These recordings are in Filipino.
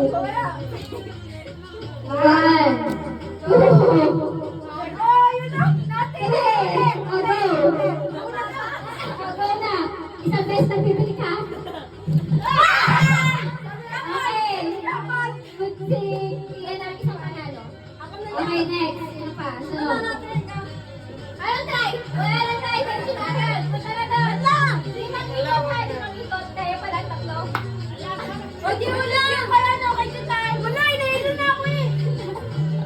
One, two. Oh, yun lang. Natin. O, go. O, go na. Isang beses na bibili ka? Okay. Good thing. Iyan ang isang panalo. Okay, next. Sino pa? Sunod. Anong try? Wala nang try. Kasi agad. Basta na dapat lang. Limang ikot tayo. Limang ikot. Kaya pala tatlo. O, di mo lang. Wala na. Okay, tayo. Wala. Inahilo na ako eh.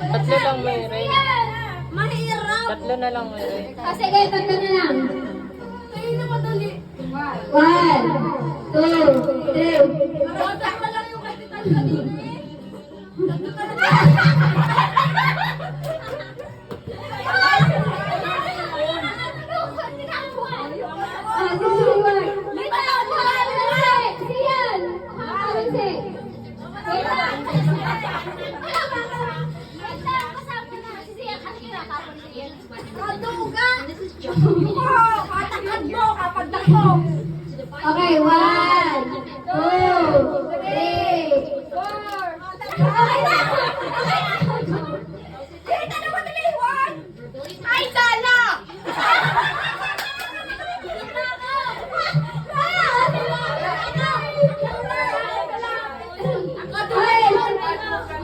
Tatlo lang may rin. Mahirap. Tatlo na lang may rin. O, sige. Tatlo na lang. Kayo na madali. One, two, three. Roda pa lang yung kapital kanina eh. Tatlo ka na. Okay, one, two, three, four. Okay na! Kita na mo dali, ay, sana!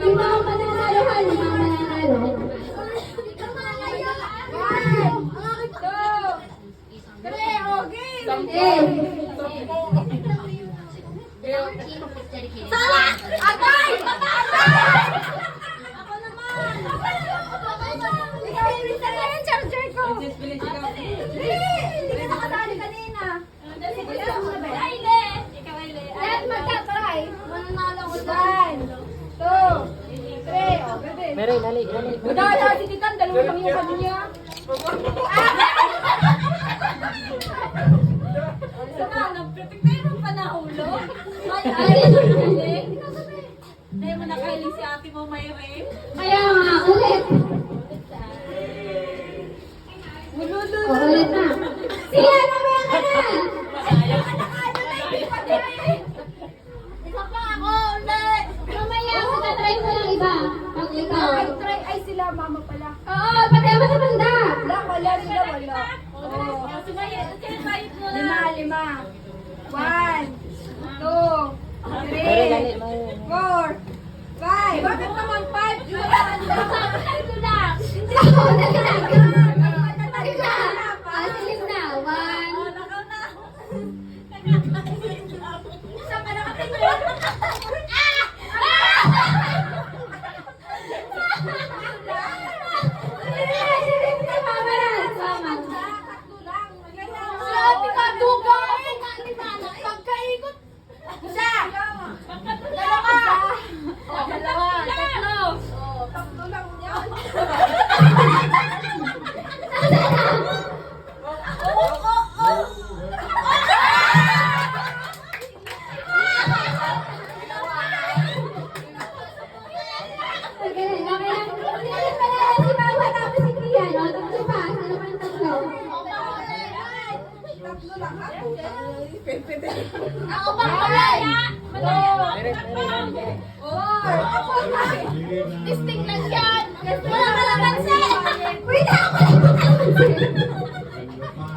Lima ang mananalo ha, lima ang mananalo. Sala! Atay! Atay! Ako naman! Ikaw yung bisa na yung charger ko! Hindi ka nakadali kanina. Lahat magka-try. Mananalo ko dyan. 2, 3, oh, bebe. Meron, dali, dali. Madala si Titan, dalawa lang yung kanya. Isa na, nagpipipiro pa na ulo. Ay, hindi mo nakahiling si ate mo, Mayre. Kaya nga, ulit. O, ulit na. Siya, mamaya ka na. Isa pa ako, ulit. Mamaya, matatry mo lang iba. Pag ikaw. Try, ay sila, mama pala. Oo, pati ako sa banda. Wala sila, wala. Lima. 1, 2, 3, Meron, dali, meron. 4, 5. Bakit naman 5? Yung Ito lang. Ako, dali na. Isa. Silip na. One. Isa pa nakatingin. Silip na, mama na. Mama. Tatlo lang. Ate ka, dugay. Pagkaikot. Isa. Dalawa. Dalawa. Tatlo. Tatlo lang yan. Okay lang. Silip pa na si mama tapos si Kian. O, tatlo pa. Sino pa ng tatlo? Tatlo lang ako. Ako pa pala. Meron, meron, dali. Testing lang yan. Wala ka lang pansin. Wait, ako lang pansin.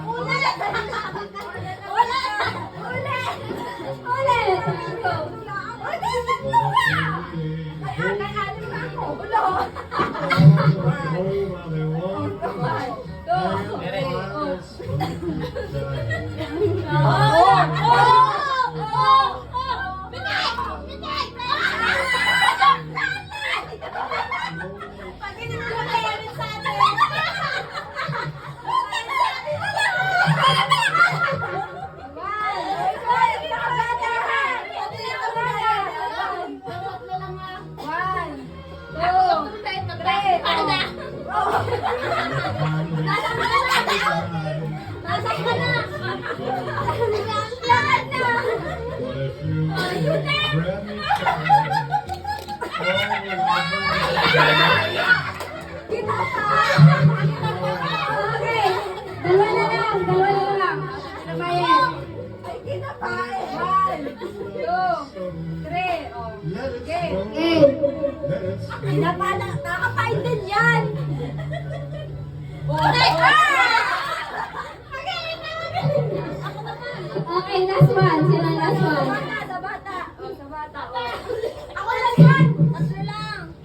Ulit. Nasaan ka na? Lahat na! Kita pa! Okay. Dalawa na lang. Ano ba yan? Ay, kita pa. 1, 2, 3. Oh. Okay. Okay. Nakakapain din yan. Okay. Okay, last one. Sino ang last one? Sa bata. Sa bata. Ako last one. Tatlo lang.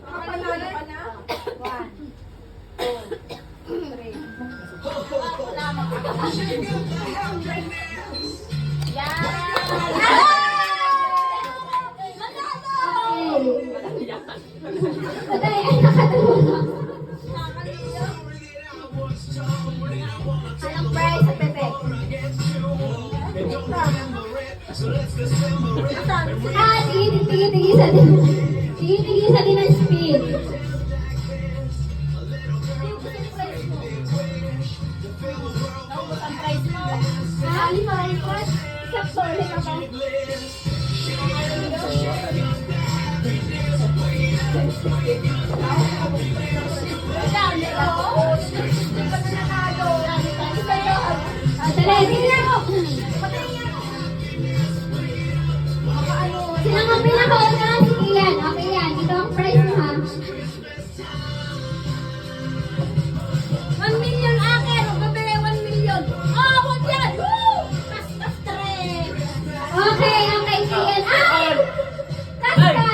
Panalo ka na? 1, 2, 3. Patay, ay nakatulog. Anong price sa Pepe? Tigisa din. Tigisa din ang speed. Ang price mo. Lima rin po. Isang sorry ka ba? Dali, tingnan mo. Sino ang pinakauna? Sige yan. Okay yan. Ito ang price mo ha. 1 million akin! Magbibigay 1 million! Oh, wag yan! Woo! Kas-kas 3! Okay, okay. Sige yan. Ah! Kasta!